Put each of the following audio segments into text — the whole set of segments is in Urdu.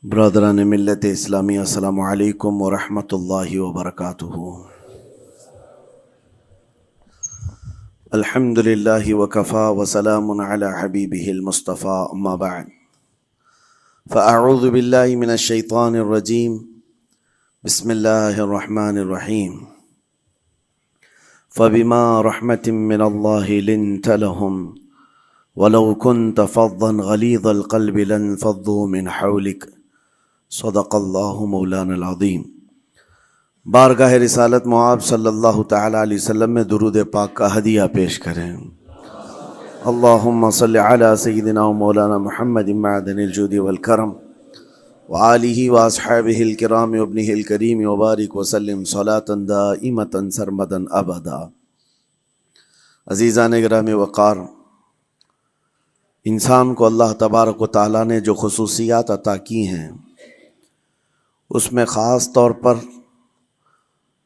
برادران ملت اسلامی، السلام علیکم ورحمۃ اللہ وبرکاتہ۔ الحمد للہ وکفا وسلام علی حبیبہ المصطفیٰ، اما بعد فاعوذ باللہ من الشیطان الرجیم، بسم اللہ الرحمن الرحیم۔ فبما رحمۃ من اللہ لنت لهم ولو كنت فظا غلیظ القلب لانفضوا من حولک، صدق اللہ مولانا العظیم۔ بارگاہ رسالت معاب صلی اللہ تعالی علیہ وسلم میں درود پاک کا ہدیہ پیش کریں۔ اللہم صلی علی سیدنا و مولانا محمد معدن الجود والکرم وآلہ واصحابہ الکرام وابنہ الکریم وبارک وسلم صلاۃ دائمۃ سرمدا ابدا۔ عزیزان گرامی وقار، انسان کو اللہ تبارک و تعالیٰ نے جو خصوصیات عطا کی ہیں، اس میں خاص طور پر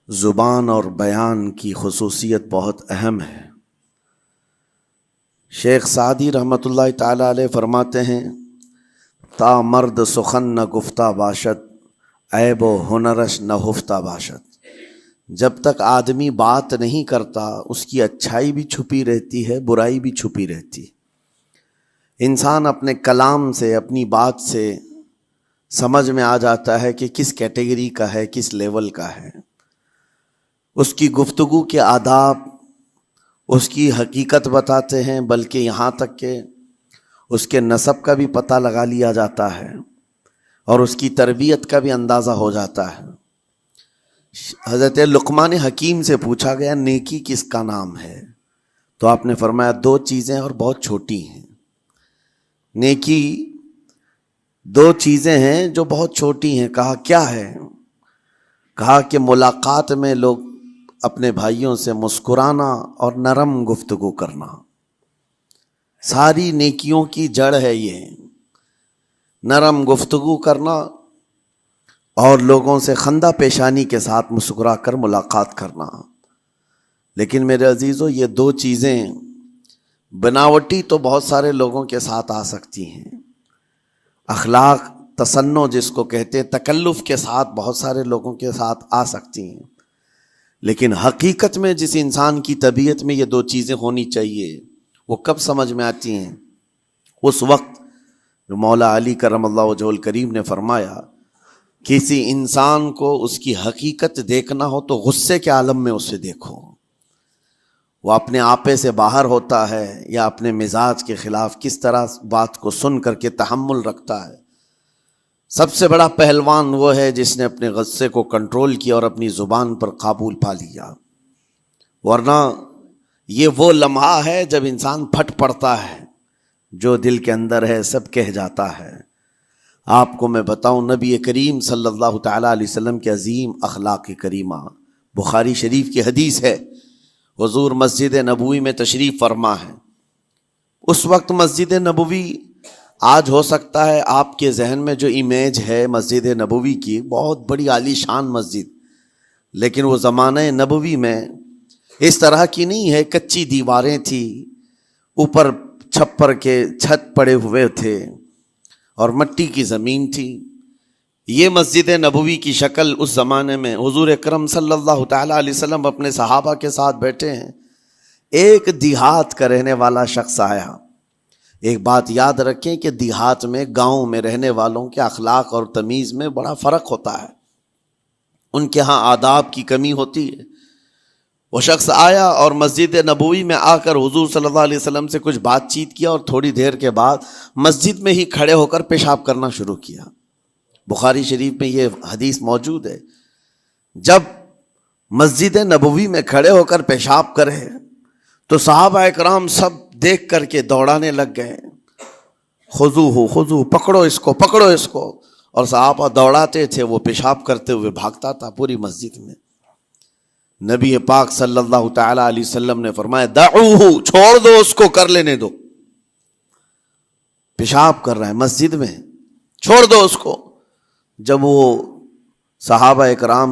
زبان اور بیان کی خصوصیت بہت اہم ہے۔ شیخ سعدی رحمۃ اللہ تعالی علیہ فرماتے ہیں، تا مرد سخن نہ گفتہ باشد، عیب و ہنرش نہ ہفتہ باشد۔ جب تک آدمی بات نہیں کرتا، اس کی اچھائی بھی چھپی رہتی ہے، برائی بھی چھپی رہتی ہے۔ انسان اپنے کلام سے، اپنی بات سے سمجھ میں آ جاتا ہے کہ کس کیٹیگری کا ہے، کس لیول کا ہے۔ اس کی گفتگو کے آداب اس کی حقیقت بتاتے ہیں، بلکہ یہاں تک کہ اس کے نسب کا بھی پتہ لگا لیا جاتا ہے اور اس کی تربیت کا بھی اندازہ ہو جاتا ہے۔ حضرت لقمان حکیم سے پوچھا گیا، نیکی کس کا نام ہے؟ تو آپ نے فرمایا، دو چیزیں اور بہت چھوٹی ہیں۔ نیکی دو چیزیں ہیں جو بہت چھوٹی ہیں۔ کہا کیا ہے؟ کہا کہ ملاقات میں لوگ اپنے بھائیوں سے مسکرانا اور نرم گفتگو کرنا۔ ساری نیکیوں کی جڑ ہے یہ، نرم گفتگو کرنا اور لوگوں سے خندہ پیشانی کے ساتھ مسکرا کر ملاقات کرنا۔ لیکن میرے عزیزو، یہ دو چیزیں بناوٹی تو بہت سارے لوگوں کے ساتھ آ سکتی ہیں، اخلاق تصنع جس کو کہتے ہیں، تکلف کے ساتھ بہت سارے لوگوں کے ساتھ آ سکتی ہیں، لیکن حقیقت میں جس انسان کی طبیعت میں یہ دو چیزیں ہونی چاہیے، وہ کب سمجھ میں آتی ہیں؟ اس وقت جو مولا علی کرم اللہ وجہہ الکریم نے فرمایا، کسی انسان کو اس کی حقیقت دیکھنا ہو تو غصے کے عالم میں اسے دیکھو۔ وہ اپنے آپے سے باہر ہوتا ہے یا اپنے مزاج کے خلاف کس طرح بات کو سن کر کے تحمل رکھتا ہے۔ سب سے بڑا پہلوان وہ ہے جس نے اپنے غصے کو کنٹرول کیا اور اپنی زبان پر قابو پا لیا، ورنہ یہ وہ لمحہ ہے جب انسان پھٹ پڑتا ہے، جو دل کے اندر ہے سب کہہ جاتا ہے۔ آپ کو میں بتاؤں، نبی کریم صلی اللہ تعالیٰ علیہ وسلم کے عظیم اخلاق کریمہ، بخاری شریف کی حدیث ہے، حضور مسجد نبوی میں تشریف فرما ہے۔ اس وقت مسجد نبوی، آج ہو سکتا ہے آپ کے ذہن میں جو امیج ہے مسجد نبوی کی، بہت بڑی عالی شان مسجد، لیکن وہ زمانہ نبوی میں اس طرح کی نہیں ہے۔ کچی دیواریں تھی، اوپر چھپر کے چھت پڑے ہوئے تھے اور مٹی کی زمین تھی۔ یہ مسجد نبوی کی شکل اس زمانے میں حضور اکرم صلی اللہ تعالیٰ علیہ وسلم اپنے صحابہ کے ساتھ بیٹھے ہیں۔ ایک دیہات کا رہنے والا شخص آیا۔ ایک بات یاد رکھیں کہ دیہات میں، گاؤں میں رہنے والوں کے اخلاق اور تمیز میں بڑا فرق ہوتا ہے، ان کے ہاں آداب کی کمی ہوتی ہے۔ وہ شخص آیا اور مسجد نبوی میں آ کر حضور صلی اللہ علیہ وسلم سے کچھ بات چیت کیا، اور تھوڑی دیر کے بعد مسجد میں ہی کھڑے ہو کر پیشاب کرنا شروع کیا۔ بخاری شریف میں یہ حدیث موجود ہے۔ جب مسجد نبوی میں کھڑے ہو کر پیشاب کرے تو صحابہ اکرام سب دیکھ کر کے دوڑانے لگ گئے، خذوہ خذوہ، پکڑو اس کو، پکڑو اس کو، اور صحابہ دوڑاتے تھے، وہ پیشاب کرتے ہوئے بھاگتا تھا پوری مسجد میں۔ نبی پاک صلی اللہ تعالی علیہ وسلم نے فرمایا، دعوہ، چھوڑ دو اس کو، کر لینے دو، پیشاب کر رہا ہے مسجد میں، چھوڑ دو اس کو۔ جب وہ صحابہ اکرام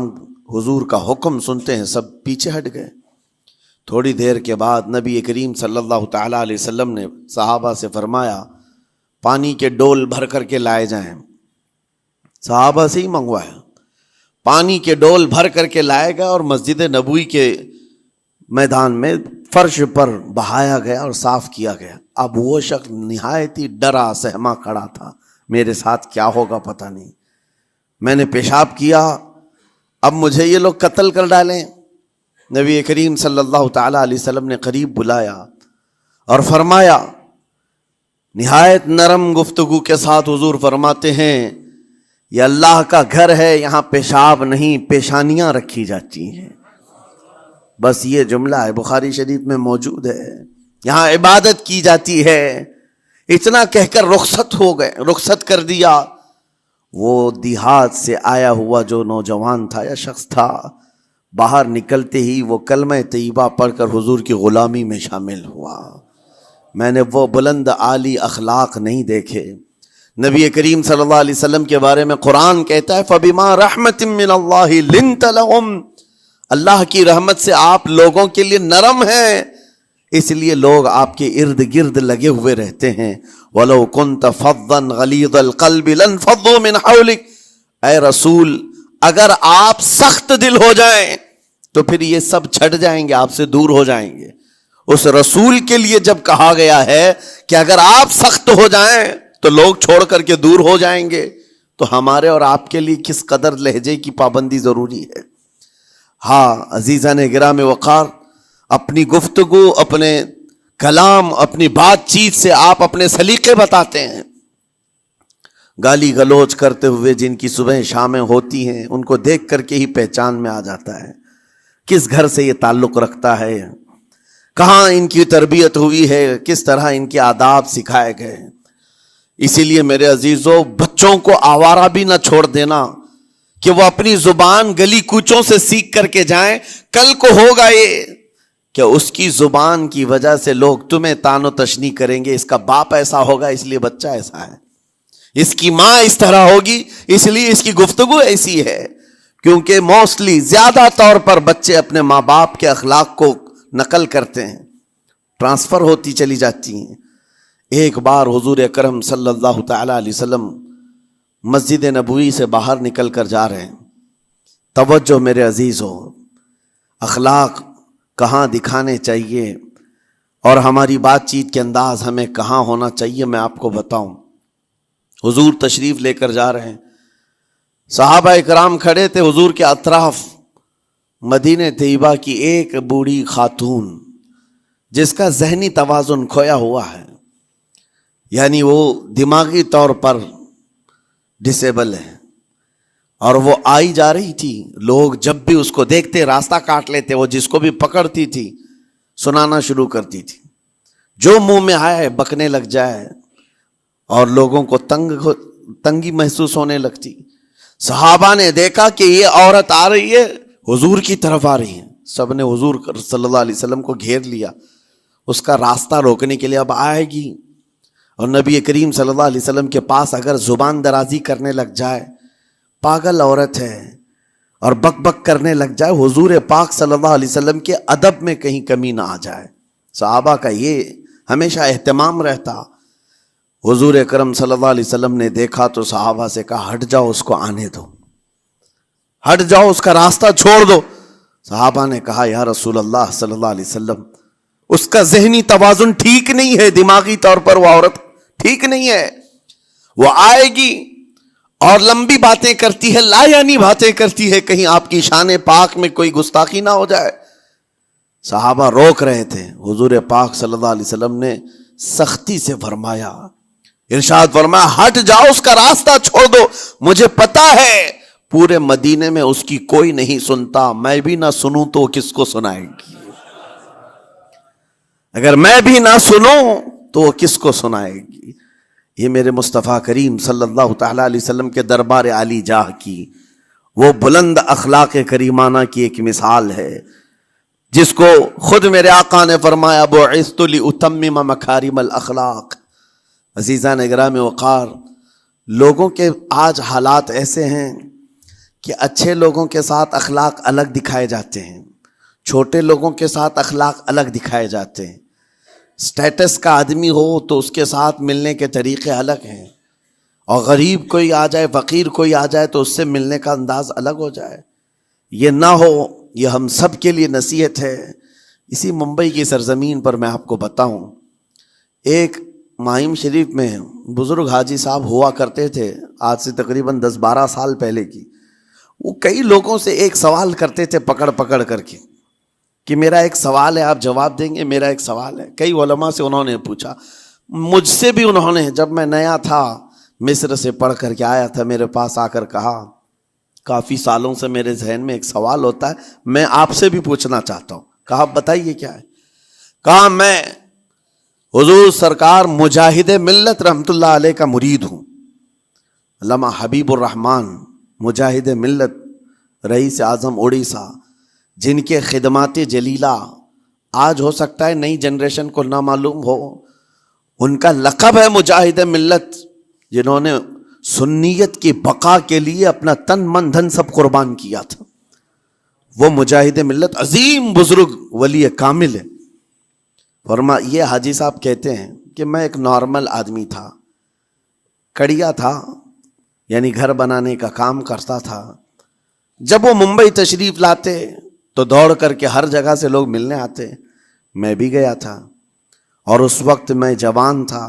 حضور کا حکم سنتے ہیں، سب پیچھے ہٹ گئے۔ تھوڑی دیر کے بعد نبی کریم صلی اللہ تعالیٰ علیہ وسلم نے صحابہ سے فرمایا، پانی کے ڈول بھر کر کے لائے جائیں۔ صحابہ سے ہی منگوایا، پانی کے ڈول بھر کر کے لائے گا اور مسجد نبوی کے میدان میں فرش پر بہایا گیا اور صاف کیا گیا۔ اب وہ شخص نہایت ہی ڈرا سہما کھڑا تھا، میرے ساتھ کیا ہوگا پتہ نہیں، میں نے پیشاب کیا، اب مجھے یہ لوگ قتل کر ڈالیں۔ نبی کریم صلی اللہ تعالی علیہ وسلم نے قریب بلایا اور فرمایا، نہایت نرم گفتگو کے ساتھ حضور فرماتے ہیں، یہ اللہ کا گھر ہے، یہاں پیشاب نہیں پیشانیاں رکھی جاتی ہیں۔ بس یہ جملہ ہے، بخاری شریف میں موجود ہے، یہاں عبادت کی جاتی ہے۔ اتنا کہہ کر رخصت ہو گئے، رخصت کر دیا۔ وہ دیہات سے آیا ہوا جو نوجوان تھا یا شخص تھا، باہر نکلتے ہی وہ کلمہ طیبہ پڑھ کر حضور کی غلامی میں شامل ہوا۔ میں نے وہ بلند عالی اخلاق نہیں دیکھے۔ نبی کریم صلی اللہ علیہ وسلم کے بارے میں قرآن کہتا ہے، فَبِمَا رَحْمَةٍ مِّنَ اللَّهِ لِنْتَ لَهُمْ، اللہ کی رحمت سے آپ لوگوں کے لیے نرم ہیں، اس لیے لوگ آپ کے ارد گرد لگے ہوئے رہتے ہیں۔ وَلَوْ كُنْتَ فَظًّا غَلِيظَ الْقَلْبِ لَانفَضُّوا مِنْ حَوْلِكَ، اے رسول اگر آپ سخت دل ہو جائیں تو پھر یہ سب چھٹ جائیں گے، آپ سے دور ہو جائیں گے۔ اس رسول کے لیے جب کہا گیا ہے کہ اگر آپ سخت ہو جائیں تو لوگ چھوڑ کر کے دور ہو جائیں گے، تو ہمارے اور آپ کے لیے کس قدر لہجے کی پابندی ضروری ہے۔ ہاں عزیزان گرام وقار، اپنی گفتگو، اپنے کلام، اپنی بات چیت سے آپ اپنے سلیقے بتاتے ہیں۔ گالی گلوچ کرتے ہوئے جن کی صبح شامیں ہوتی ہیں، ان کو دیکھ کر کے ہی پہچان میں آ جاتا ہے کس گھر سے یہ تعلق رکھتا ہے، کہاں ان کی تربیت ہوئی ہے، کس طرح ان کے آداب سکھائے گئے۔ اسی لیے میرے عزیزو، بچوں کو آوارہ بھی نہ چھوڑ دینا کہ وہ اپنی زبان گلی کوچوں سے سیکھ کر کے جائیں۔ کل کو ہوگا یہ کہ اس کی زبان کی وجہ سے لوگ تمہیں تان و تشنیع کریں گے، اس کا باپ ایسا ہوگا اس لیے بچہ ایسا ہے، اس کی ماں اس طرح ہوگی اس لیے اس کی گفتگو ایسی ہے۔ کیونکہ موسٹلی زیادہ طور پر بچے اپنے ماں باپ کے اخلاق کو نقل کرتے ہیں، ٹرانسفر ہوتی چلی جاتی ہیں۔ ایک بار حضور اکرم صلی اللہ تعالی علیہ وسلم مسجد نبوی سے باہر نکل کر جا رہے ہیں۔ توجہ میرے عزیز ہو، اخلاق کہاں دکھانے چاہیے اور ہماری بات چیت کے انداز ہمیں کہاں ہونا چاہیے، میں آپ کو بتاؤں۔ حضور تشریف لے کر جا رہے ہیں، صحابہ اکرام کھڑے تھے حضور کے اطراف۔ مدینہ طیبہ کی ایک بوڑھی خاتون جس کا ذہنی توازن کھویا ہوا ہے، یعنی وہ دماغی طور پر ڈسیبل ہے، اور وہ آئی جا رہی تھی۔ لوگ جب بھی اس کو دیکھتے راستہ کاٹ لیتے، وہ جس کو بھی پکڑتی تھی سنانا شروع کرتی تھی، جو منہ میں آئے بکنے لگ جائے، اور لوگوں کو تنگی محسوس ہونے لگتی۔ صحابہ نے دیکھا کہ یہ عورت آ رہی ہے، حضور کی طرف آ رہی ہے، سب نے حضور صلی اللہ علیہ وسلم کو گھیر لیا، اس کا راستہ روکنے کے لیے۔ اب آئے گی اور نبی کریم صلی اللہ علیہ وسلم کے پاس اگر زبان درازی کرنے لگ جائے، پاگل عورت ہے، اور بک بک کرنے لگ جائے، حضور پاک صلی اللہ علیہ وسلم کے ادب میں کہیں کمی نہ آ جائے۔ صحابہ کا یہ ہمیشہ اہتمام رہتا۔ حضور اکرم صلی اللہ علیہ وسلم نے دیکھا تو صحابہ سے کہا، ہٹ جاؤ، اس کو آنے دو، ہٹ جاؤ، اس کا راستہ چھوڑ دو۔ صحابہ نے کہا، یا رسول اللہ صلی اللہ علیہ وسلم، اس کا ذہنی توازن ٹھیک نہیں ہے، دماغی طور پر وہ عورت ٹھیک نہیں ہے، وہ آئے گی اور لمبی باتیں کرتی ہے، لا یعنی باتیں کرتی ہے، کہیں آپ کی شان پاک میں کوئی گستاخی نہ ہو جائے۔ صحابہ روک رہے تھے، حضور پاک صلی اللہ علیہ وسلم نے سختی سے فرمایا، ارشاد فرمایا، ہٹ جاؤ، اس کا راستہ چھوڑ دو، مجھے پتا ہے پورے مدینے میں اس کی کوئی نہیں سنتا، میں بھی نہ سنوں تو کس کو سنائے گی، اگر میں بھی نہ سنوں تو وہ کس کو سنائے گی۔ یہ میرے مصطفیٰ کریم صلی اللہ تعالی علیہ وسلم کے دربار عالی جاہ کی وہ بلند اخلاق کریمانہ کی ایک مثال ہے، جس کو خود میرے آقا نے فرمایا، بعثت لأتمم مکارم الاخلاق۔ عزیزان گرامی وقار، لوگوں کے آج حالات ایسے ہیں کہ اچھے لوگوں کے ساتھ اخلاق الگ دکھائے جاتے ہیں، چھوٹے لوگوں کے ساتھ اخلاق الگ دکھائے جاتے ہیں۔ سٹیٹس کا آدمی ہو تو اس کے ساتھ ملنے کے طریقے الگ ہیں، اور غریب کوئی آ جائے، فقیر کوئی آ جائے تو اس سے ملنے کا انداز الگ ہو جائے، یہ نہ ہو۔ یہ ہم سب کے لیے نصیحت ہے۔ اسی ممبئی کی سرزمین پر میں آپ کو بتاؤں، ایک ماہم شریف میں بزرگ حاجی صاحب ہوا کرتے تھے، آج سے تقریباً 10-12 سال پہلے کی۔ وہ کئی لوگوں سے ایک سوال کرتے تھے پکڑ پکڑ کر کے کہ میرا ایک سوال ہے، آپ جواب دیں گے، میرا ایک سوال ہے۔ کئی علماء سے انہوں نے پوچھا، مجھ سے بھی انہوں نے، جب میں نیا تھا مصر سے پڑھ کر کے آیا تھا، میرے پاس آ کر کہا کافی سالوں سے میرے ذہن میں ایک سوال ہوتا ہے، میں آپ سے بھی پوچھنا چاہتا ہوں۔ کہا بتائیے کیا ہے؟ کہا میں حضور سرکار مجاہد ملت رحمت اللہ علیہ کا مرید ہوں، علامہ حبیب الرحمن مجاہد ملت، رئیس اعظم اڑیسہ، جن کے خدمات جلیلہ آج ہو سکتا ہے نئی جنریشن کو نہ معلوم ہو، ان کا لقب ہے مجاہد ملت، جنہوں نے سنیت کی بقا کے لیے اپنا تن من دھن سب قربان کیا تھا۔ وہ مجاہد ملت عظیم بزرگ ولی کامل ہے۔ یہ حاجی صاحب کہتے ہیں کہ میں ایک نارمل آدمی تھا، کڑیا تھا، یعنی گھر بنانے کا کام کرتا تھا۔ جب وہ ممبئی تشریف لاتے تو دوڑ کر کے ہر جگہ سے لوگ ملنے آتے، میں بھی گیا تھا، اور اس وقت میں جوان تھا۔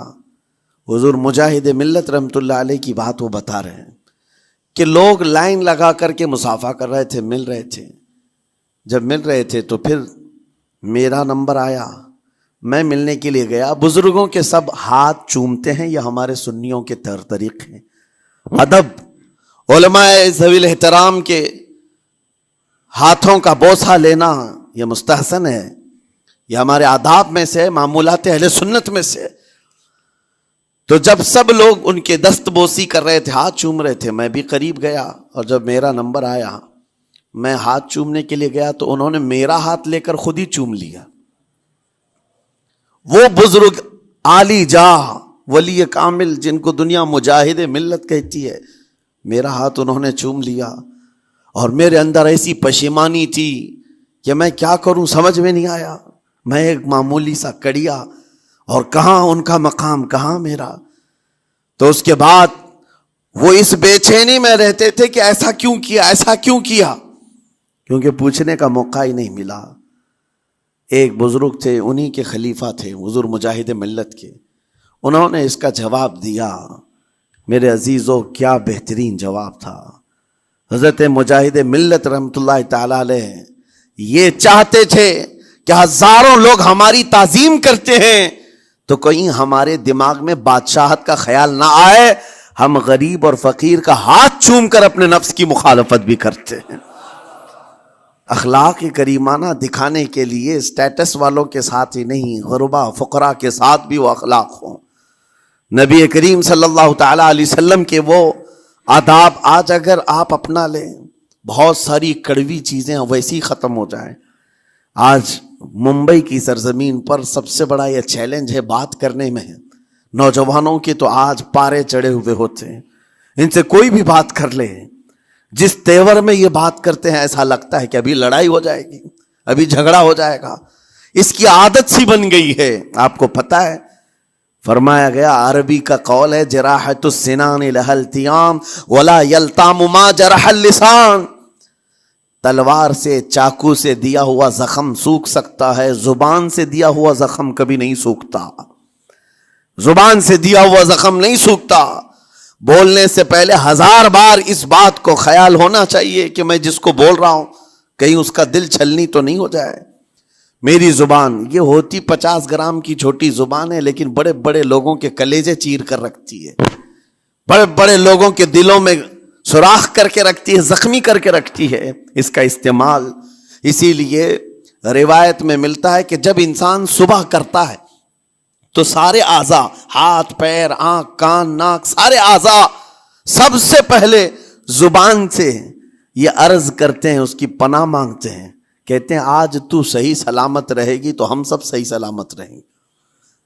حضور مجاہد ملت رحمت اللہ علیہ کی بات وہ بتا رہے ہیں کہ لوگ لائن لگا کر کے مصافحہ کر رہے تھے، مل رہے تھے۔ جب مل رہے تھے تو پھر میرا نمبر آیا، میں ملنے کے لیے گیا۔ بزرگوں کے سب ہاتھ چومتے ہیں، یہ ہمارے سنیوں کے طور طریقے ہیں، ادب۔ علماء ذوی الاحترام کے ہاتھوں کا بوسہ لینا یہ مستحسن ہے، یہ ہمارے آداب میں سے، معمولات اہل سنت میں سے۔ تو جب سب لوگ ان کے دست بوسی کر رہے تھے، ہاتھ چوم رہے تھے، میں بھی قریب گیا، اور جب میرا نمبر آیا میں ہاتھ چومنے کے لیے گیا تو انہوں نے میرا ہاتھ لے کر خود ہی چوم لیا۔ وہ بزرگ عالی جاہ ولی کامل جن کو دنیا مجاہد ملت کہتی ہے، میرا ہاتھ انہوں نے چوم لیا، اور میرے اندر ایسی پشیمانی تھی کہ میں کیا کروں سمجھ میں نہیں آیا۔ میں ایک معمولی سا کڑیا، اور کہاں ان کا مقام کہاں میرا۔ تو اس کے بعد وہ اس بے چینی میں رہتے تھے کہ ایسا کیوں کیا، ایسا کیوں کیا، کیونکہ پوچھنے کا موقع ہی نہیں ملا۔ ایک بزرگ تھے، انہی کے خلیفہ تھے حضور مجاہد ملت کے، انہوں نے اس کا جواب دیا۔ میرے عزیزو کیا بہترین جواب تھا۔ حضرت مجاہد ملت رحمت اللہ تعالی علیہ یہ چاہتے تھے کہ ہزاروں لوگ ہماری تعظیم کرتے ہیں تو کہیں ہمارے دماغ میں بادشاہت کا خیال نہ آئے، ہم غریب اور فقیر کا ہاتھ چوم کر اپنے نفس کی مخالفت بھی کرتے ہیں۔ اخلاق کریمانہ دکھانے کے لیے اسٹیٹس والوں کے ساتھ ہی نہیں، غربا فقراء کے ساتھ بھی وہ اخلاق ہوں۔ نبی کریم صلی اللہ تعالی علیہ وسلم کے وہ آداب آج اگر آپ اپنا لیں، بہت ساری کڑوی چیزیں ویسی ختم ہو جائیں۔ آج ممبئی کی سرزمین پر سب سے بڑا یہ چیلنج ہے بات کرنے میں، نوجوانوں کے تو آج پارے چڑھے ہوئے ہوتے ہیں، ان سے کوئی بھی بات کر لے، جس تیور میں یہ بات کرتے ہیں ایسا لگتا ہے کہ ابھی لڑائی ہو جائے گی، ابھی جھگڑا ہو جائے گا۔ اس کی عادت سی بن گئی ہے۔ آپ کو پتہ ہے فرمایا گیا، عربی کا قول ہے، جراحت السنان لها التیام ولا یلتام ما جرح اللسان۔ تلوار سے، چاقو سے دیا ہوا زخم سوکھ سکتا ہے، زبان سے دیا ہوا زخم کبھی نہیں سوکھتا، زبان سے دیا ہوا زخم نہیں سوکھتا۔ بولنے سے پہلے 1000 بار اس بات کو خیال ہونا چاہیے کہ میں جس کو بول رہا ہوں کہیں اس کا دل چھلنی تو نہیں ہو جائے۔ میری زبان یہ ہوتی 50 گرام کی چھوٹی زبان ہے، لیکن بڑے بڑے لوگوں کے کلیجے چیر کر رکھتی ہے، بڑے بڑے لوگوں کے دلوں میں سوراخ کر کے رکھتی ہے، زخمی کر کے رکھتی ہے اس کا استعمال۔ اسی لیے روایت میں ملتا ہے کہ جب انسان صبح کرتا ہے تو سارے اعضاء، ہاتھ پیر آنکھ کان ناک، سارے اعضاء سب سے پہلے زبان سے یہ عرض کرتے ہیں، اس کی پناہ مانگتے ہیں، کہتے ہیں آج تو صحیح سلامت رہے گی تو ہم سب صحیح سلامت رہیں گے،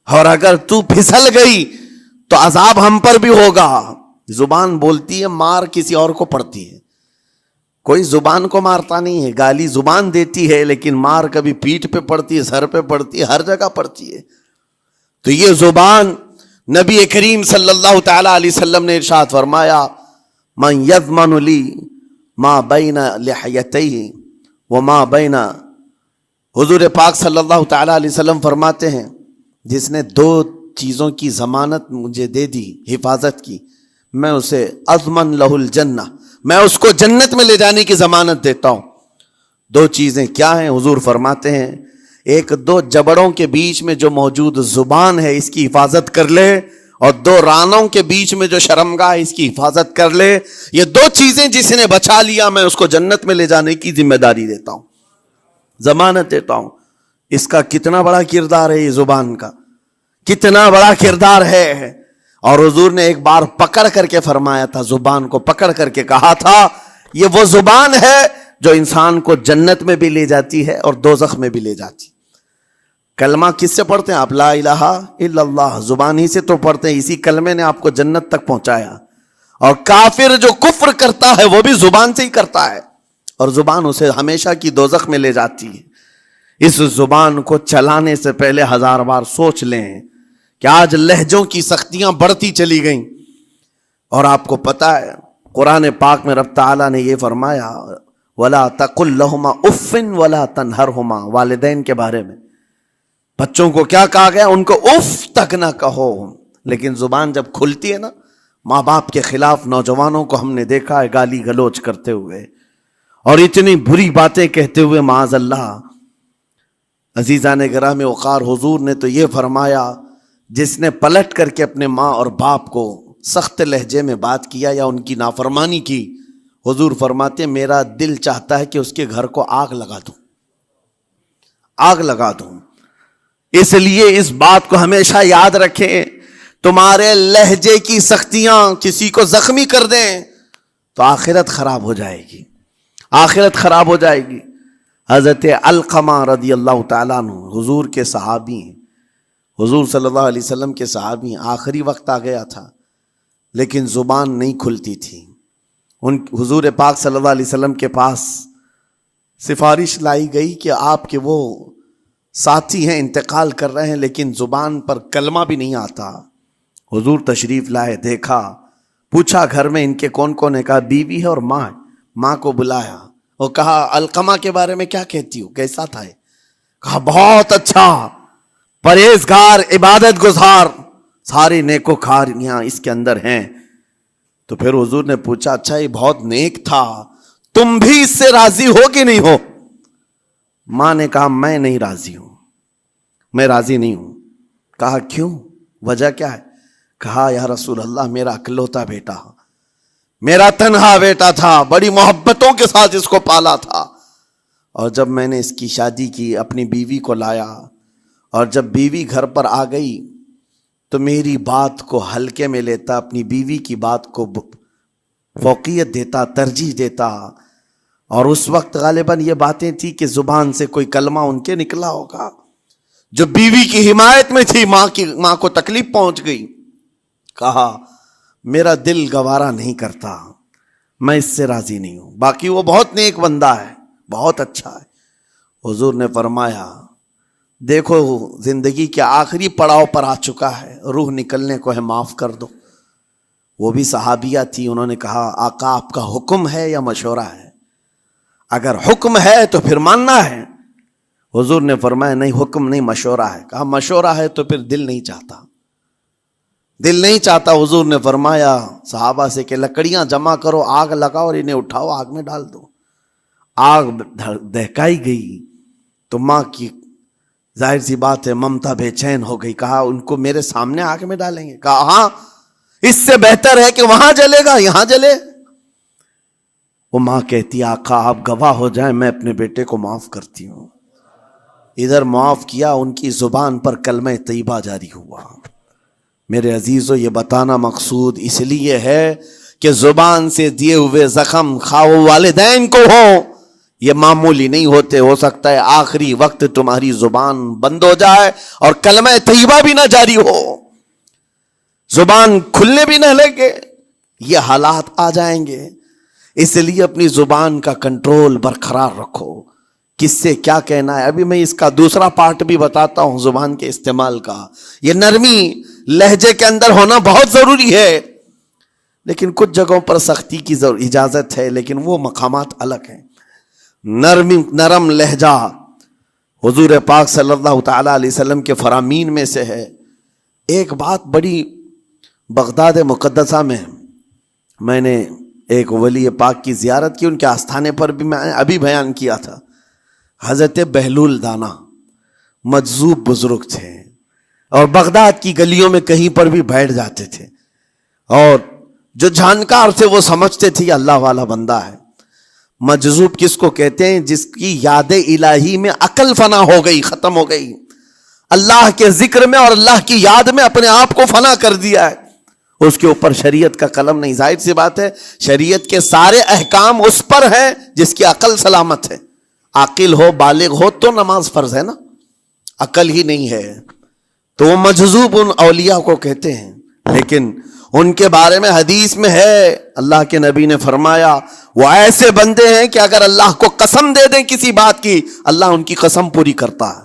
اور اگر تو پھسل گئی تو عذاب ہم پر بھی ہوگا۔ زبان بولتی ہے، مار کسی اور کو پڑتی ہے، کوئی زبان کو مارتا نہیں ہے، گالی زبان دیتی ہے، لیکن مار کبھی پیٹھ پہ پڑتی ہے، سر پہ پڑتی ہے، ہر جگہ پڑتی ہے۔ تو یہ زبان نبی کریم صلی اللہ تعالی علیہ وسلم نے ارشاد فرمایا من یضمن لی ما بین لحیتیہ وما بین، حضور پاک صلی اللہ تعالی علیہ وسلم فرماتے ہیں جس نے دو چیزوں کی ضمانت مجھے دے دی، حفاظت کی، میں اسے اضمن لہ الجنہ، میں اس کو جنت میں لے جانے کی ضمانت دیتا ہوں۔ دو چیزیں کیا ہیں؟ حضور فرماتے ہیں ایک دو جبڑوں کے بیچ میں جو موجود زبان ہے اس کی حفاظت کر لے، اور دو رانوں کے بیچ میں جو شرمگاہ ہے اس کی حفاظت کر لے، یہ دو چیزیں جس نے بچا لیا میں اس کو جنت میں لے جانے کی ذمہ داری دیتا ہوں، ضمانت دیتا ہوں۔ اس کا کتنا بڑا کردار ہے، یہ زبان کا کتنا بڑا کردار ہے۔ اور حضور نے ایک بار پکڑ کر کے فرمایا تھا، زبان کو پکڑ کر کے کہا تھا یہ وہ زبان ہے جو انسان کو جنت میں بھی لے جاتی ہے اور دوزخ میں بھی لے جاتی۔ کلمہ کس سے پڑھتے ہیں آپ؟ لا الہ الا اللہ، زبان ہی سے تو پڑھتے ہیں، اسی کلمے نے آپ کو جنت تک پہنچایا۔ اور کافر جو کفر کرتا ہے وہ بھی زبان سے ہی کرتا ہے، اور زبان اسے ہمیشہ کی دوزخ میں لے جاتی ہے۔ اس زبان کو چلانے سے پہلے 1000 بار سوچ لیں کہ آج لہجوں کی سختیاں بڑھتی چلی گئیں، اور آپ کو پتہ ہے قرآن پاک میں رب تعالیٰ نے یہ فرمایا وَلَا تَقُلْ لَهُمَا اُفٍّ وَلَا تَنْهَرْهُمَا، والدین کے بارے میں بچوں کو کیا کہا گیا؟ ان کو اف تک نہ کہو۔ لیکن زبان جب کھلتی ہے نا، ماں باپ کے خلاف نوجوانوں کو ہم نے دیکھا ہے گالی گلوچ کرتے ہوئے اور اتنی بری باتیں کہتے ہوئے، معاذ اللہ۔ عزیزان گرامی وقار، حضور نے تو یہ فرمایا جس نے پلٹ کر کے اپنے ماں اور باپ کو سخت لہجے میں بات کیا یا ان کی نافرمانی کی، حضور فرماتے میرا دل چاہتا ہے کہ اس کے گھر کو آگ لگا دوں، آگ لگا دوں۔ اس لیے اس بات کو ہمیشہ یاد رکھیں، تمہارے لہجے کی سختیاں کسی کو زخمی کر دیں تو آخرت خراب ہو جائے گی، آخرت خراب ہو جائے گی۔ حضرت علقمہ رضی اللہ تعالیٰ عنہ حضور کے صحابی ہیں، حضور صلی اللہ علیہ وسلم کے صحابی ہیں، آخری وقت آ گیا تھا لیکن زبان نہیں کھلتی تھی۔ حضور پاک صلی اللہ علیہ وسلم کے پاس سفارش لائی گئی کہ آپ کے وہ ساتھی ہیں انتقال کر رہے ہیں لیکن زبان پر کلمہ بھی نہیں آتا۔ حضور تشریف لائے، دیکھا، پوچھا گھر میں ان کے کون کون ہے؟ کہا بیوی ہے اور ماں ہے۔ ماں کو بلایا اور کہا علقمہ کے بارے میں کیا کہتی ہو، کیسا تھا؟ کہا بہت اچھا، پرہیزگار، عبادت گزار، ساری نیکوکاریاں اس کے اندر ہیں۔ تو پھر حضور نے پوچھا اچھا یہ بہت نیک تھا، تم بھی اس سے راضی ہو کہ نہیں ہو؟ ماں نے کہا میں نہیں راضی ہوں، میں راضی نہیں ہوں۔ کہا کیوں، وجہ کیا ہے؟ کہا یا رسول اللہ میرا اکلوتا بیٹا، میرا تنہا بیٹا تھا، بڑی محبتوں کے ساتھ اس کو پالا تھا، اور جب میں نے اس کی شادی کی اپنی بیوی کو لایا، اور جب بیوی گھر پر آ گئی تو میری بات کو ہلکے میں لیتا، اپنی بیوی کی بات کو فوقیت دیتا، ترجیح دیتا، اور اس وقت غالباً یہ باتیں تھی کہ زبان سے کوئی کلمہ ان کے نکلا ہوگا جو بیوی کی حمایت میں تھی، ماں کو تکلیف پہنچ گئی۔ کہا میرا دل گوارا نہیں کرتا، میں اس سے راضی نہیں ہوں، باقی وہ بہت نیک بندہ ہے، بہت اچھا ہے۔ حضور نے فرمایا دیکھو زندگی کے آخری پڑاؤ پر آ چکا ہے، روح نکلنے کو ہے، معاف کر دو۔ وہ بھی صحابیہ تھی، انہوں نے کہا آقا آپ کا حکم ہے یا مشورہ ہے؟ اگر حکم ہے تو پھر ماننا ہے۔ حضور نے فرمایا نہیں، حکم نہیں، مشورہ ہے۔ کہا مشورہ ہے تو پھر دل نہیں چاہتا، دل نہیں چاہتا۔ حضور نے فرمایا صحابہ سے کہ لکڑیاں جمع کرو، آگ لگاؤ اور انہیں اٹھاؤ، آگ میں ڈال دو۔ آگ دہکائی گئی تو ماں کی ظاہر سی بات ہے ممتا بے چین ہو گئی۔ کہا ان کو میرے سامنے آگ میں ڈالیں گے؟ کہا ہاں، اس سے بہتر ہے کہ وہاں جلے گا، یہاں جلے۔ وہ ماں کہتی آقا آپ گواہ ہو جائیں، میں اپنے بیٹے کو معاف کرتی ہوں۔ ادھر معاف کیا، ان کی زبان پر کلمہ طیبہ جاری ہوا۔ میرے عزیزو یہ بتانا مقصود اس لیے ہے کہ زبان سے دیے ہوئے زخم خواہ والدین کو ہو، یہ معمولی نہیں ہوتے۔ ہو سکتا ہے آخری وقت تمہاری زبان بند ہو جائے اور کلمہ طیبہ بھی نہ جاری ہو، زبان کھلنے بھی نہ لگے، یہ حالات آ جائیں گے۔ اس لیے اپنی زبان کا کنٹرول برقرار رکھو، کس سے کیا کہنا ہے۔ ابھی میں اس کا دوسرا پارٹ بھی بتاتا ہوں زبان کے استعمال کا۔ یہ نرمی لہجے کے اندر ہونا بہت ضروری ہے، لیکن کچھ جگہوں پر سختی کی اجازت ہے، لیکن وہ مقامات الگ ہیں۔ نرم لہجہ حضور پاک صلی اللہ تعالی علیہ وسلم کے فرامین میں سے ہے۔ ایک بات بڑی بغداد مقدسہ میں نے ایک ولی پاک کی زیارت کی، ان کے آستانے پر بھی میں ابھی بیان کیا تھا۔ حضرت بہلول دانا مجذوب بزرگ تھے، اور بغداد کی گلیوں میں کہیں پر بھی بیٹھ جاتے تھے، اور جو جانکار تھے وہ سمجھتے تھے یہ اللہ والا بندہ ہے۔ مجذوب کس کو کہتے ہیں؟ جس کی یاد الہی میں عقل فنا ہو گئی، ختم ہو گئی، اللہ کے ذکر میں اور اللہ کی یاد میں اپنے آپ کو فنا کر دیا ہے، اس کے اوپر شریعت کا قلم نہیں۔ ظاہر سی بات ہے شریعت کے سارے احکام اس پر ہیں جس کی عقل سلامت ہے۔ عاقل ہو، بالغ ہو تو نماز فرض ہے نا، عقل ہی نہیں ہے تو وہ مجذوب ان اولیاء کو کہتے ہیں۔ لیکن ان کے بارے میں حدیث میں ہے، اللہ کے نبی نے فرمایا وہ ایسے بندے ہیں کہ اگر اللہ کو قسم دے دیں کسی بات کی، اللہ ان کی قسم پوری کرتا ہے۔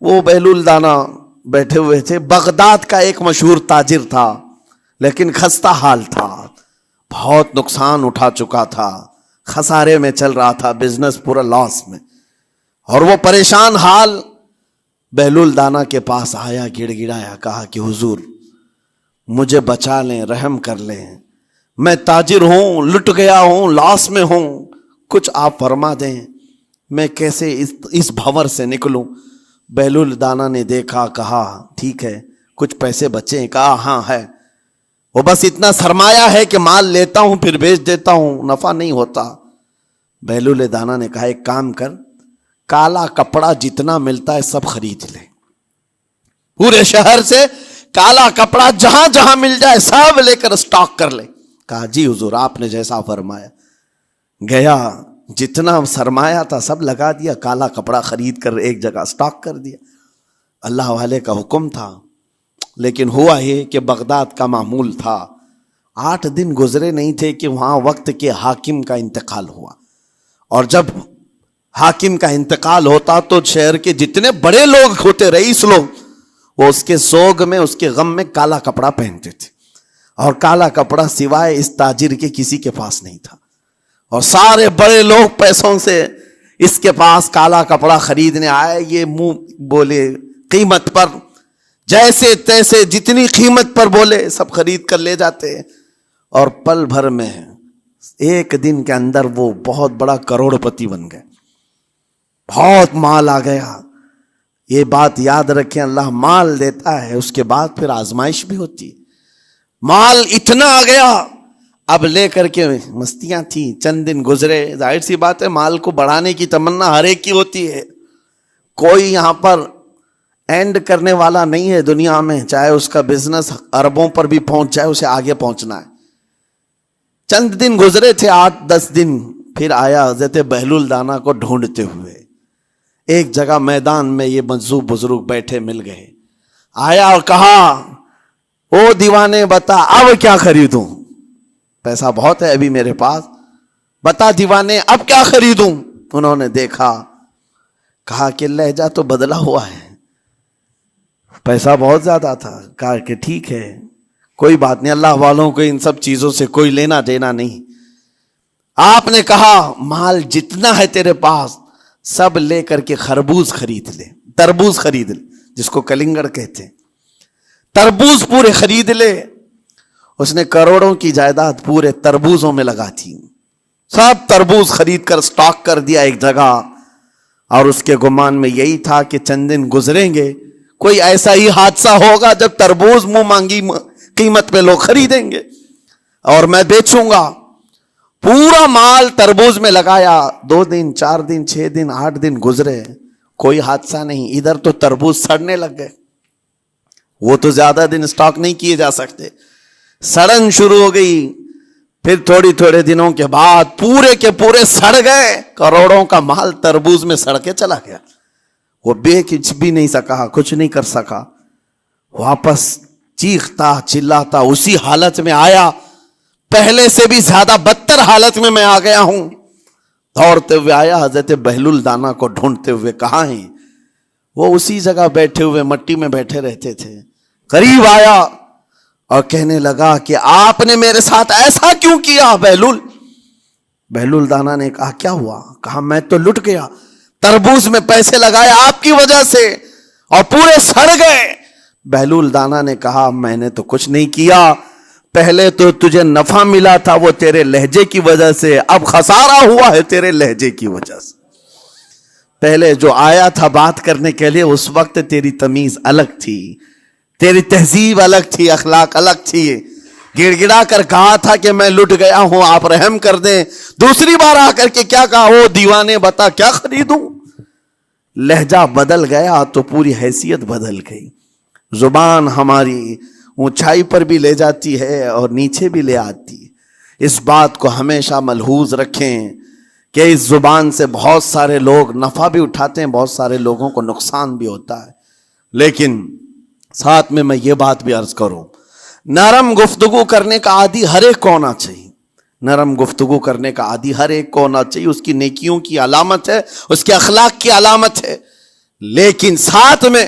وہ بہلول دانا بیٹھے ہوئے تھے، بغداد کا ایک مشہور تاجر تھا، لیکن خستہ حال تھا، بہت نقصان اٹھا چکا تھا، خسارے میں چل رہا تھا، بزنس پورا لاس میں، اور وہ پریشان حال بہلول دانا کے پاس آیا، گڑ گڑایا، کہا کہ حضور مجھے بچا لیں، رحم کر لیں، میں تاجر ہوں، لٹ گیا ہوں، لاس میں ہوں، کچھ آپ فرما دیں، میں کیسے اس بھنور سے نکلوں؟ بہلول دانا نے دیکھا، کہا ٹھیک ہے، کچھ پیسے بچے ہیں؟ کہا ہاں ہے، وہ بس اتنا سرمایہ ہے کہ مال لیتا ہوں پھر بیچ دیتا ہوں، نفع نہیں ہوتا۔ بہلول دانا نے کہا ایک کام کر، کالا کپڑا جتنا ملتا ہے سب خرید لے، پورے شہر سے کالا کپڑا جہاں جہاں مل جائے سب لے کر اسٹاک کر لے۔ کہا جی حضور آپ نے جیسا فرمایا۔ گیا، جتنا سرمایہ تھا سب لگا دیا، کالا کپڑا خرید کر ایک جگہ اسٹاک کر دیا۔ اللہ والے کا حکم تھا، لیکن ہوا یہ کہ بغداد کا معمول تھا، 8 دن گزرے نہیں تھے کہ وہاں وقت کے حاکم کا انتقال ہوا، اور جب حاکم کا انتقال ہوتا تو شہر کے جتنے بڑے لوگ ہوتے، رئیس لوگ، وہ اس کے سوگ میں، اس کے غم میں کالا کپڑا پہنتے تھے، اور کالا کپڑا سوائے اس تاجر کے کسی کے پاس نہیں تھا، اور سارے بڑے لوگ پیسوں سے اس کے پاس کالا کپڑا خریدنے آئے، یہ منہ بولے قیمت پر، جیسے تیسے جتنی قیمت پر بولے سب خرید کر لے جاتے، اور پل بھر میں ایک دن کے اندر وہ بہت بڑا کروڑ پتی بن گئے، بہت مال آ گیا۔ یہ بات یاد رکھیں، اللہ مال دیتا ہے، اس کے بعد پھر آزمائش بھی ہوتی ہے۔ مال اتنا آ گیا، اب لے کر کے مستیاں تھیں، چند دن گزرے، ظاہر سی بات ہے مال کو بڑھانے کی تمنا ہر ایک کی ہوتی ہے، کوئی یہاں پر اینڈ کرنے والا نہیں ہے دنیا میں، چاہے اس کا بزنس اربوں پر بھی پہنچ جائے، اسے آگے پہنچنا ہے۔ چند دن گزرے تھے، 8-10 دن، پھر آیا حضرت بہلول دانا کو ڈھونڈتے ہوئے، ایک جگہ میدان میں یہ مجذوب بزرگ بیٹھے مل گئے، آیا اور کہا او دیوانے بتا اب کیا خریدوں، پیسہ بہت ہے ابھی میرے پاس، بتا دیوانے اب کیا خریدوں؟ انہوں نے دیکھا، کہا کہ لہجہ تو بدلا ہوا ہے، پیسہ بہت زیادہ تھا، کہا کہ ٹھیک ہے کوئی بات نہیں، اللہ والوں کو ان سب چیزوں سے کوئی لینا دینا نہیں۔ آپ نے کہا مال جتنا ہے تیرے پاس سب لے کر کے خربوز خرید لے، تربوز خرید لے، جس کو کلنگڑ کہتے ہیں، تربوز پورے خرید لے۔ اس نے کروڑوں کی جائیداد پورے تربوزوں میں لگا تھی، سب تربوز خرید کر سٹاک کر دیا ایک جگہ، اور اس کے گمان میں یہی تھا کہ چند دن گزریں گے، کوئی ایسا ہی حادثہ ہوگا جب تربوز منہ مانگی قیمت پہ لوگ خریدیں گے اور میں بیچوں گا۔ پورا مال تربوز میں لگایا، 2 دن 4 دن 6 دن 8 دن گزرے، کوئی حادثہ نہیں، ادھر تو تربوز سڑنے لگ گئے، وہ تو زیادہ دن سٹاک نہیں کیے جا سکتے، سڑن شروع ہو گئی، پھر تھوڑے دنوں کے بعد پورے کے پورے سڑ گئے، کروڑوں کا مال تربوز میں سڑ کے چلا گیا، وہ کچھ بھی نہیں سکا، کچھ نہیں کر سکا، واپس چیختا چلاتا اسی حالت میں آیا، پہلے سے بھی زیادہ بدتر حالت میں آ گیا ہوں، دوڑتے ہوئے آیا، حضرت بہلول دانا کو ڈھونڈتے ہوئے، کہاں ہیں؟ وہ اسی جگہ بیٹھے ہوئے مٹی میں بیٹھے رہتے تھے، قریب آیا اور کہنے لگا کہ آپ نے میرے ساتھ ایسا کیوں کیا بہلول؟ بہلول دانا نے کہا کیا ہوا؟ کہا میں تو لٹ گیا، تربوز میں پیسے لگائے آپ کی وجہ سے اور پورے سڑ گئے۔ بہلول دانا نے کہا میں نے تو کچھ نہیں کیا، پہلے تو تجھے نفع ملا تھا وہ تیرے لہجے کی وجہ سے، اب خسارہ ہوا ہے تیرے لہجے کی وجہ سے۔ پہلے جو آیا تھا بات کرنے کے لیے اس وقت تیری تمیز الگ تھی، تیری تہذیب الگ تھی، اخلاق الگ تھی، گڑ گڑا کر کہا تھا کہ میں لٹ گیا ہوں آپ رحم کر دیں۔ دوسری بار آ کر کے کیا کہا؟ او دیوانے بتا کیا خریدوں؟ لہجہ بدل گیا تو پوری حیثیت بدل گئی۔ زبان ہماری اونچائی پر بھی لے جاتی ہے اور نیچے بھی لے آتی ہے۔ اس بات کو ہمیشہ ملحوظ رکھیں کہ اس زبان سے بہت سارے لوگ نفع بھی اٹھاتے ہیں، بہت سارے لوگوں کو نقصان بھی ہوتا ہے۔ لیکن ساتھ میں یہ بات بھی عرض کروں، نرم گفتگو کرنے کا عادی ہر ایک کو ہونا چاہیے، نرم گفتگو کرنے کا عادی ہر ایک کو ہونا چاہیے، اس کی نیکیوں کی علامت ہے، اس کے اخلاق کی علامت ہے۔ لیکن ساتھ میں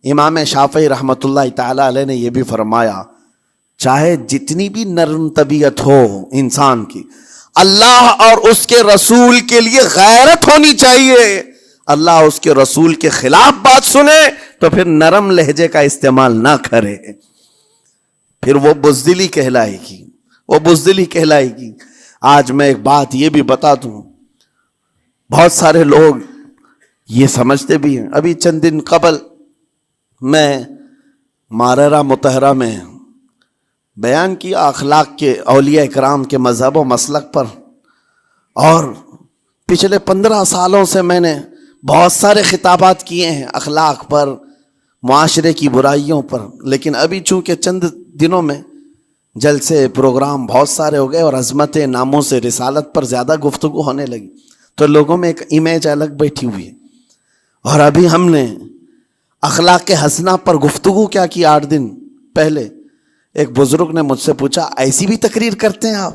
امام شافعی رحمۃ اللہ تعالی علیہ نے یہ بھی فرمایا، چاہے جتنی بھی نرم طبیعت ہو انسان کی، اللہ اور اس کے رسول کے لیے غیرت ہونی چاہیے۔ اللہ اس کے رسول کے خلاف بات سنے تو پھر نرم لہجے کا استعمال نہ کرے، پھر وہ بزدلی کہلائے گی، وہ بزدلی کہلائے گی۔ آج میں ایک بات یہ بھی بتا دوں، بہت سارے لوگ یہ سمجھتے بھی ہیں، ابھی چند دن قبل میں ماررہ مطہرہ میں بیان کیا اخلاق کے اولیاء اکرام کے مذہب و مسلک پر، اور پچھلے 15 سالوں سے میں نے بہت سارے خطابات کیے ہیں اخلاق پر، معاشرے کی برائیوں پر، لیکن ابھی چونکہ چند دنوں میں جلسے پروگرام بہت سارے ہو گئے اور عظمت ناموں سے رسالت پر زیادہ گفتگو ہونے لگی، تو لوگوں میں ایک امیج الگ بیٹھی ہوئی ہے۔ اور ابھی ہم نے اخلاق حسنہ پر گفتگو کیا کی 8 دن پہلے، ایک بزرگ نے مجھ سے پوچھا ایسی بھی تقریر کرتے ہیں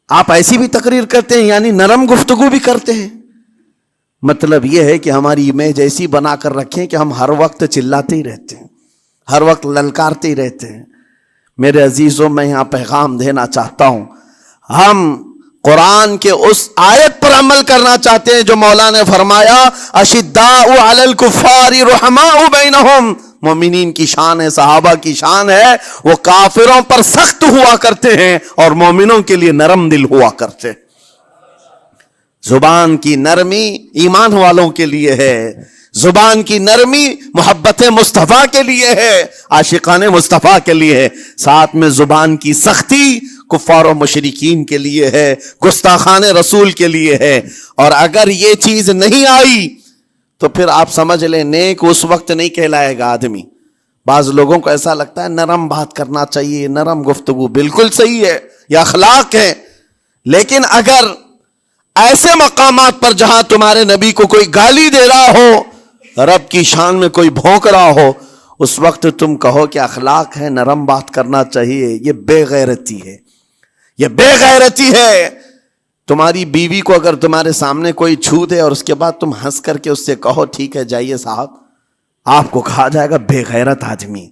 آپ ایسی بھی تقریر کرتے ہیں، یعنی نرم گفتگو بھی کرتے ہیں؟ مطلب یہ ہے کہ ہماری امیج ایسی بنا کر رکھیں کہ ہم ہر وقت چلاتے ہی رہتے ہیں، ہر وقت للکارتے ہی رہتے ہیں۔ میرے عزیزوں، میں یہاں پیغام دینا چاہتا ہوں، ہم قرآن کے اس آیت پر عمل کرنا چاہتے ہیں جو مولا نے فرمایا اشداء علی الکفار رحماء بینہم، مومنین کی شان ہے، صحابہ کی شان ہے، وہ کافروں پر سخت ہوا کرتے ہیں اور مومنوں کے لیے نرم دل ہوا کرتے ہیں۔ زبان کی نرمی ایمان والوں کے لیے ہے، زبان کی نرمی محبت مصطفیٰ کے لیے ہے، عاشقان مصطفیٰ کے لیے ہے، ساتھ میں زبان کی سختی کفار و مشرکین کے لیے ہے، گستاخان رسول کے لیے ہے۔ اور اگر یہ چیز نہیں آئی تو پھر آپ سمجھ لیں نیک اس وقت نہیں کہلائے گا آدمی۔ بعض لوگوں کو ایسا لگتا ہے نرم بات کرنا چاہیے، نرم گفتگو، بالکل صحیح ہے، یہ اخلاق ہے، لیکن اگر ایسے مقامات پر جہاں تمہارے نبی کو کوئی گالی دے رہا ہو، رب کی شان میں کوئی بھونک رہا ہو، اس وقت تم کہو کہ اخلاق ہے، نرم بات کرنا چاہیے، یہ بے غیرتی ہے، یہ بے غیرتی ہے۔ تمہاری بیوی کو اگر تمہارے سامنے کوئی چھو دے اور اس کے بعد تم ہنس کر کے اس سے کہو ٹھیک ہے جائیے صاحب، آپ کو کہا جائے گا بے غیرت آدمی،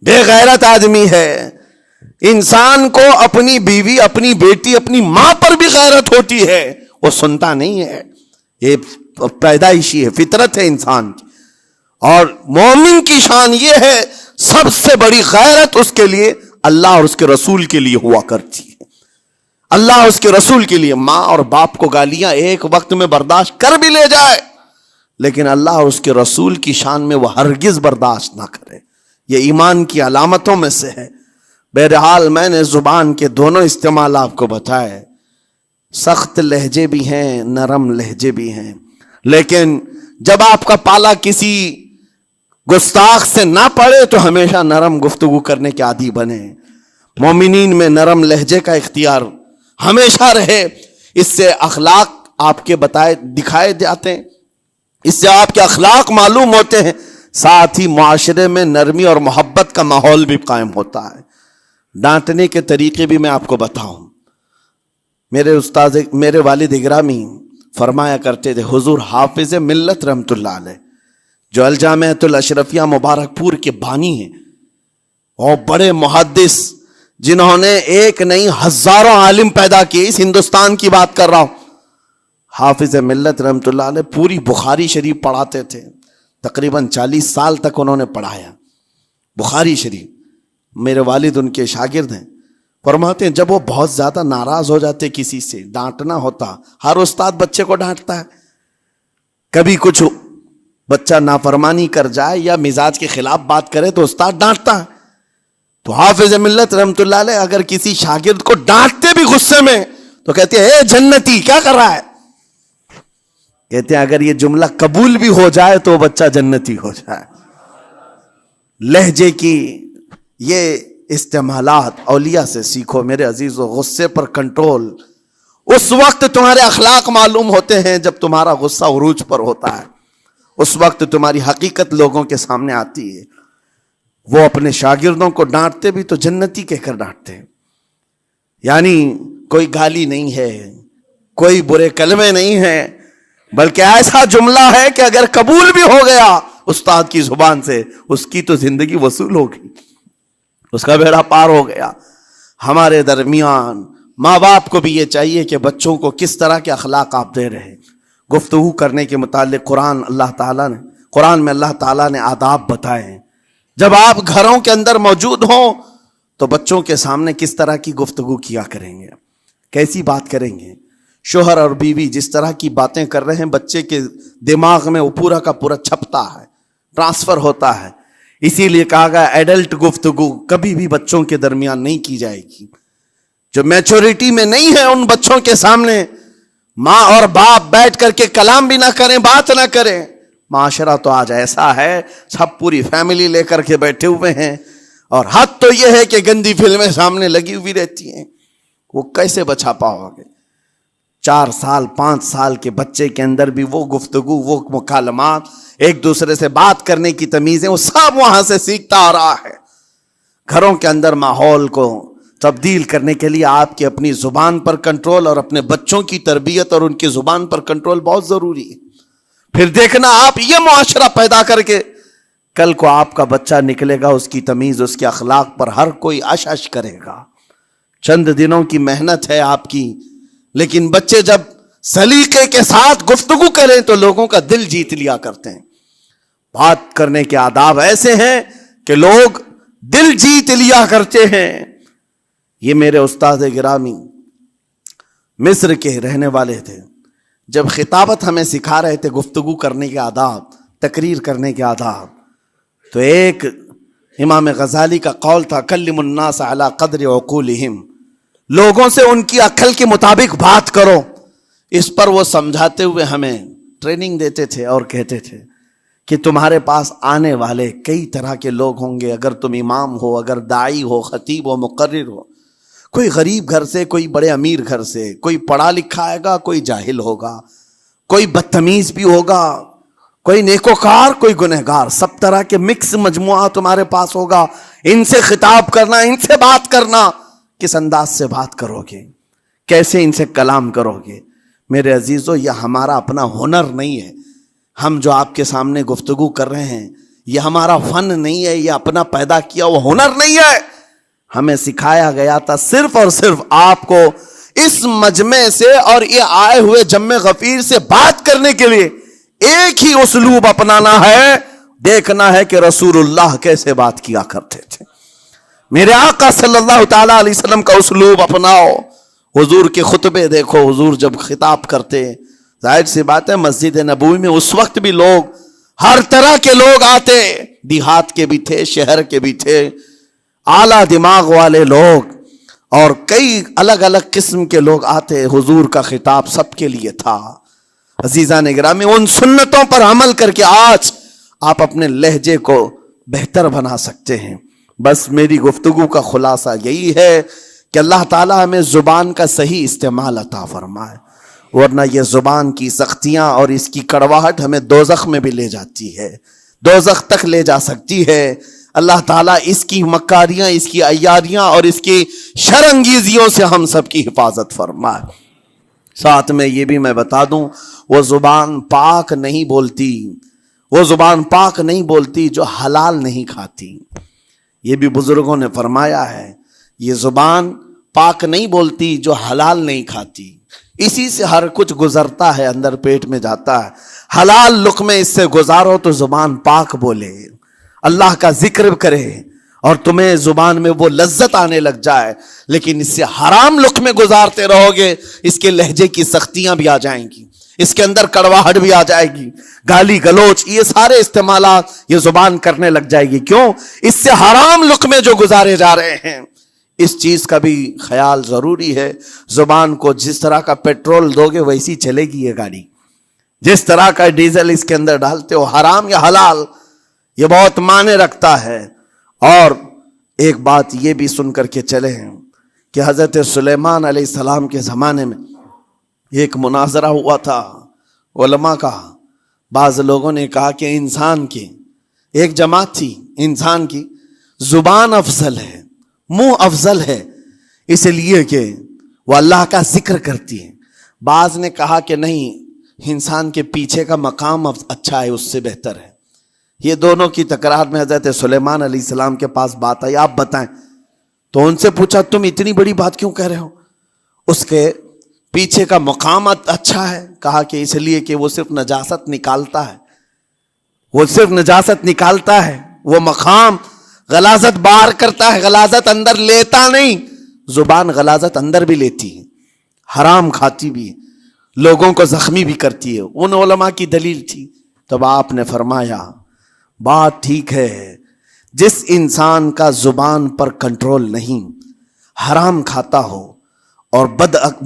بے غیرت آدمی ہے۔ انسان کو اپنی بیوی، اپنی بیٹی، اپنی ماں پر بھی غیرت ہوتی ہے، وہ سنتا نہیں ہے، یہ پیدائشی ہے، فطرت ہے انسان کی۔ اور مومن کی شان یہ ہے، سب سے بڑی غیرت اس کے لیے اللہ اور اس کے رسول کے لیے ہوا کرتی ہے، اللہ اور اس کے رسول کے لیے۔ ماں اور باپ کو گالیاں ایک وقت میں برداشت کر بھی لے جائے، لیکن اللہ اور اس کے رسول کی شان میں وہ ہرگز برداشت نہ کرے، یہ ایمان کی علامتوں میں سے ہے۔ بہرحال میں نے زبان کے دونوں استعمال آپ کو بتائے، سخت لہجے بھی ہیں، نرم لہجے بھی ہیں، لیکن جب آپ کا پالا کسی گستاخ سے نہ پڑے تو ہمیشہ نرم گفتگو کرنے کے عادی بنے۔ مومنین میں نرم لہجے کا اختیار ہمیشہ رہے، اس سے اخلاق آپ کے بتائے دکھائے جاتے ہیں، اس سے آپ کے اخلاق معلوم ہوتے ہیں، ساتھ ہی معاشرے میں نرمی اور محبت کا ماحول بھی قائم ہوتا ہے۔ ڈانٹنے کے طریقے بھی میں آپ کو بتاؤں، میرے والد اگرامی فرمایا کرتے تھے، حضور حافظ ملت رحمت اللہ علیہ جو الجامعۃ الاشرفیہ مبارک پور کے بانی ہیں اور بڑے محدث، جنہوں نے ایک نہیں ہزاروں عالم پیدا کیے، اس ہندوستان کی بات کر رہا ہوں، حافظ ملت رحمۃ اللہ علیہ پوری بخاری شریف پڑھاتے تھے، تقریباً 40 سال تک انہوں نے پڑھایا بخاری شریف. میرے والد ان کے شاگرد ہیں. فرماتے ہیں جب وہ بہت زیادہ ناراض ہو جاتے کسی سے، ڈانٹنا ہوتا، ہر استاد بچے کو ڈانٹتا ہے، کبھی کچھ بچہ نافرمانی کر جائے یا مزاج کے خلاف بات کرے تو استاد ڈانٹتا ہے. تو حافظ ملت رحمۃ اللہ علیہ اگر کسی شاگرد کو ڈانٹتے بھی غصے میں تو کہتے ہیں اے جنتی کیا کر رہا ہے. کہتے ہیں اگر یہ جملہ قبول بھی ہو جائے تو بچہ جنتی ہو جائے. لہجے کی یہ استعمالات اولیاء سے سیکھو میرے عزیزو. غصے پر کنٹرول اس وقت تمہارے اخلاق معلوم ہوتے ہیں جب تمہارا غصہ عروج پر ہوتا ہے. اس وقت تمہاری حقیقت لوگوں کے سامنے آتی ہے. وہ اپنے شاگردوں کو ڈانٹتے بھی تو جنتی کہہ کر ڈانٹتے ہیں، یعنی کوئی گالی نہیں ہے، کوئی برے کلمے نہیں ہیں، بلکہ ایسا جملہ ہے کہ اگر قبول بھی ہو گیا استاد کی زبان سے، اس کی تو زندگی وصول ہوگی، اس کا بیڑا پار ہو گیا. ہمارے درمیان ماں باپ کو بھی یہ چاہیے کہ بچوں کو کس طرح کے اخلاق آپ دے رہے. گفتگو کرنے کے متعلق قرآن میں اللہ تعالیٰ نے آداب بتائے ہیں. جب آپ گھروں کے اندر موجود ہوں تو بچوں کے سامنے کس طرح کی گفتگو کیا کریں گے، کیسی بات کریں گے. شوہر اور بیوی جس طرح کی باتیں کر رہے ہیں بچے کے دماغ میں وہ پورا کا پورا چھپتا ہے، ٹرانسفر ہوتا ہے. اسی لیے کہا گیا ایڈلٹ گفتگو کبھی بھی بچوں کے درمیان نہیں کی جائے گی. جو میچورٹی میں نہیں ہے ان بچوں کے سامنے ماں اور باپ بیٹھ کر کے کلام بھی نہ کریں، بات نہ کریں. معاشرہ تو آج ایسا ہے سب پوری فیملی لے کر کے بیٹھے ہوئے ہیں، اور حد تو یہ ہے کہ گندی فلمیں سامنے لگی ہوئی رہتی ہیں. وہ کیسے بچا پاؤ گے؟ 4 سال 5 سال کے بچے کے اندر بھی وہ گفتگو، وہ مکالمات، ایک دوسرے سے بات کرنے کی تمیزیں، وہ سب وہاں سے سیکھتا آ رہا ہے. گھروں کے اندر ماحول کو تبدیل کرنے کے لیے آپ کی اپنی زبان پر کنٹرول اور اپنے بچوں کی تربیت اور ان کی زبان پر کنٹرول بہت ضروری ہے. پھر دیکھنا آپ یہ معاشرہ پیدا کر کے کل کو آپ کا بچہ نکلے گا، اس کی تمیز، اس کے اخلاق پر ہر کوئی اش اش کرے گا. چند دنوں کی محنت ہے آپ کی، لیکن بچے جب سلیقے کے ساتھ گفتگو کریں تو لوگوں کا دل جیت لیا کرتے ہیں. بات کرنے کے آداب ایسے ہیں کہ لوگ دل جیت لیا کرتے ہیں. یہ میرے استاد گرامی مصر کے رہنے والے تھے. جب خطابت ہمیں سکھا رہے تھے گفتگو کرنے کے آداب، تقریر کرنے کے آداب، تو ایک امام غزالی کا قول تھا کلم الناس علی قدر عقولہم، لوگوں سے ان کی عقل کے مطابق بات کرو. اس پر وہ سمجھاتے ہوئے ہمیں ٹریننگ دیتے تھے اور کہتے تھے کہ تمہارے پاس آنے والے کئی طرح کے لوگ ہوں گے. اگر تم امام ہو، اگر داعی ہو، خطیب ہو، مقرر ہو، کوئی غریب گھر سے، کوئی بڑے امیر گھر سے، کوئی پڑھا لکھا آئے گا، کوئی جاہل ہوگا، کوئی بدتمیز بھی ہوگا، کوئی نیکوکار، کوئی گنہگار، سب طرح کے مکس مجموعہ تمہارے پاس ہوگا. ان سے خطاب کرنا، ان سے بات کرنا، کس انداز سے بات کرو گے، کیسے ان سے کلام کرو گے. میرے عزیزو یہ ہمارا اپنا ہنر نہیں ہے. ہم جو آپ کے سامنے گفتگو کر رہے ہیں یہ ہمارا فن نہیں ہے، یہ اپنا پیدا کیا وہ ہنر نہیں ہے. ہمیں سکھایا گیا تھا صرف اور صرف آپ کو اس مجمع سے اور یہ آئے ہوئے جمع غفیر سے بات کرنے کے لیے ایک ہی اسلوب اپنانا ہے. دیکھنا ہے کہ رسول اللہ کیسے بات کیا کرتے تھے. میرے آقا صلی اللہ تعالی علیہ وسلم کا اسلوب اپناؤ. حضور کے خطبے دیکھو، حضور جب خطاب کرتے، ظاہر سی بات ہے مسجد نبوی میں اس وقت بھی لوگ، ہر طرح کے لوگ آتے، دیہات کے بھی تھے، شہر کے بھی تھے، اعلیٰ دماغ والے لوگ اور کئی الگ الگ قسم کے لوگ آتے. حضور کا خطاب سب کے لیے تھا. عزیزان گرامی، ان سنتوں پر عمل کر کے آج آپ اپنے لہجے کو بہتر بنا سکتے ہیں. بس میری گفتگو کا خلاصہ یہی ہے کہ اللہ تعالیٰ ہمیں زبان کا صحیح استعمال عطا فرمائے، ورنہ یہ زبان کی سختیاں اور اس کی کڑواہٹ ہمیں دوزخ میں بھی لے جاتی ہے، دوزخ تک لے جا سکتی ہے. اللہ تعالیٰ اس کی مکاریاں، اس کی عیاریاں اور اس کی شرانگیزیوں سے ہم سب کی حفاظت فرمائے. ساتھ میں یہ بھی میں بتا دوں، وہ زبان پاک نہیں بولتی، وہ زبان پاک نہیں بولتی جو حلال نہیں کھاتی. یہ بھی بزرگوں نے فرمایا ہے، یہ زبان پاک نہیں بولتی جو حلال نہیں کھاتی. اسی سے ہر کچھ گزرتا ہے، اندر پیٹ میں جاتا ہے. حلال لقمے اس سے گزارو تو زبان پاک بولے، اللہ کا ذکر کرے اور تمہیں زبان میں وہ لذت آنے لگ جائے. لیکن اس سے حرام لقمے گزارتے رہو گے، اس کے لہجے کی سختیاں بھی آ جائیں گی، اس کے اندر کڑواہٹ بھی آ جائے گی، گالی گلوچ، یہ سارے استعمالات یہ زبان کرنے لگ جائے گی. کیوں؟ اس سے حرام لقمے جو گزارے جا رہے ہیں. اس چیز کا بھی خیال ضروری ہے. زبان کو جس طرح کا پیٹرول دو گے ویسی چلے گی یہ گاڑی. جس طرح کا ڈیزل اس کے اندر ڈالتے ہو، حرام یا حلال، یہ بہت معنی رکھتا ہے. اور ایک بات یہ بھی سن کر کے چلے ہیں کہ حضرت سلیمان علیہ السلام کے زمانے میں ایک مناظرہ ہوا تھا علماء کا. بعض لوگوں نے کہا کہ انسان کی ایک جماعت تھی، انسان کی زبان افضل ہے، منہ افضل ہے، اس لیے کہ وہ اللہ کا ذکر کرتی ہے. بعض نے کہا کہ نہیں، انسان کے پیچھے کا مقام اچھا ہے، اس سے بہتر ہے. یہ دونوں کی تکرار میں حضرت سلیمان علیہ السلام کے پاس بات آئی، آپ بتائیں. تو ان سے پوچھا تم اتنی بڑی بات کیوں کہہ رہے ہو؟ اس کے پیچھے کا مقام اچھا ہے. کہا کہ اس لیے کہ وہ صرف نجاست نکالتا ہے، وہ صرف نجاست نکالتا ہے، وہ مقام غلاظت باہر کرتا ہے، غلاظت اندر لیتا نہیں. زبان غلاظت اندر بھی لیتی ہے، حرام کھاتی بھی ہے، لوگوں کو زخمی بھی کرتی ہے. ان علماء کی دلیل تھی. تب آپ نے فرمایا بات ٹھیک ہے، جس انسان کا زبان پر کنٹرول نہیں، حرام کھاتا ہو اور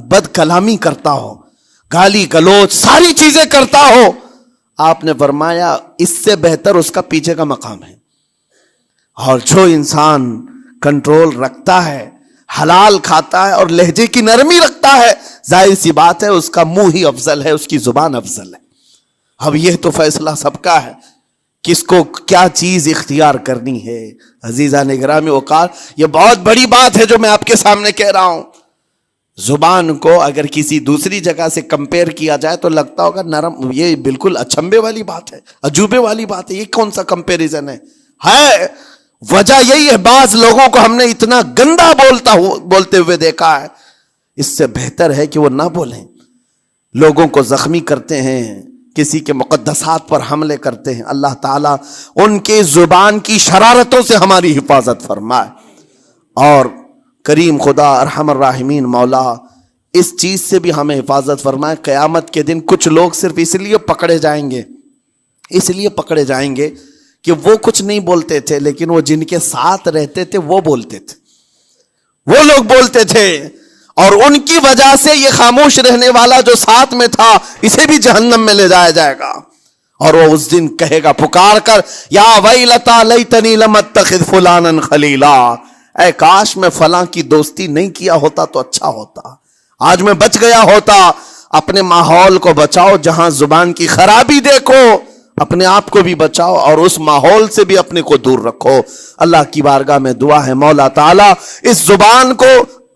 بد کلامی کرتا ہو، گالی گلوچ ساری چیزیں کرتا ہو، آپ نے فرمایا اس سے بہتر اس کا پیچھے کا مقام ہے. اور جو انسان کنٹرول رکھتا ہے، حلال کھاتا ہے اور لہجے کی نرمی رکھتا ہے، ظاہر سی بات ہے اس کا منہ ہی افضل ہے، اس کی زبان افضل ہے. اب یہ تو فیصلہ سب کا ہے، کس کو کیا چیز اختیار کرنی ہے. عزیزان گرامی اوقات، یہ بہت بڑی بات ہے جو میں آپ کے سامنے کہہ رہا ہوں. زبان کو اگر کسی دوسری جگہ سے کمپیئر کیا جائے تو لگتا ہوگا نرم، یہ بالکل اچنبے والی بات ہے، عجوبے والی بات ہے، یہ کون سا کمپیریزن ہے. وجہ یہی ہے، بعض لوگوں کو ہم نے اتنا گندا بولتے ہوئے دیکھا ہے. اس سے بہتر ہے کہ وہ نہ بولیں. لوگوں کو زخمی کرتے ہیں، کسی کے مقدسات پر حملے کرتے ہیں. اللہ تعالیٰ ان کے زبان کی شرارتوں سے ہماری حفاظت فرمائے. اور کریم خدا ارحم الراحمین مولا اس چیز سے بھی ہمیں حفاظت فرمائے. قیامت کے دن کچھ لوگ صرف اس لیے پکڑے جائیں گے کہ وہ کچھ نہیں بولتے تھے، لیکن وہ جن کے ساتھ رہتے تھے وہ بولتے تھے، وہ لوگ بولتے تھے، اور ان کی وجہ سے یہ خاموش رہنے والا جو ساتھ میں تھا اسے بھی جہنم میں لے جایا جائے گا. اور وہ اس دن کہے گا پکار کر، یا ویلتا لیتنی لم اتخذ فلانا خلیلا، اے کاش میں فلاں کی دوستی نہیں کیا ہوتا تو اچھا ہوتا، آج میں بچ گیا ہوتا. اپنے ماحول کو بچاؤ، جہاں زبان کی خرابی دیکھو اپنے آپ کو بھی بچاؤ اور اس ماحول سے بھی اپنے کو دور رکھو. اللہ کی بارگاہ میں دعا ہے مولا تعالیٰ اس زبان کو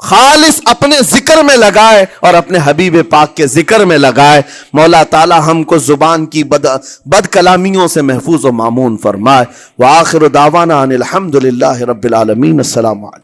خالص اپنے ذکر میں لگائے اور اپنے حبیب پاک کے ذکر میں لگائے. مولا تعالیٰ ہم کو زبان کی بد کلامیوں سے محفوظ و مامون فرمائے. وآخر دعوانا ان الحمد للہ رب العالمین. السلام علیکم.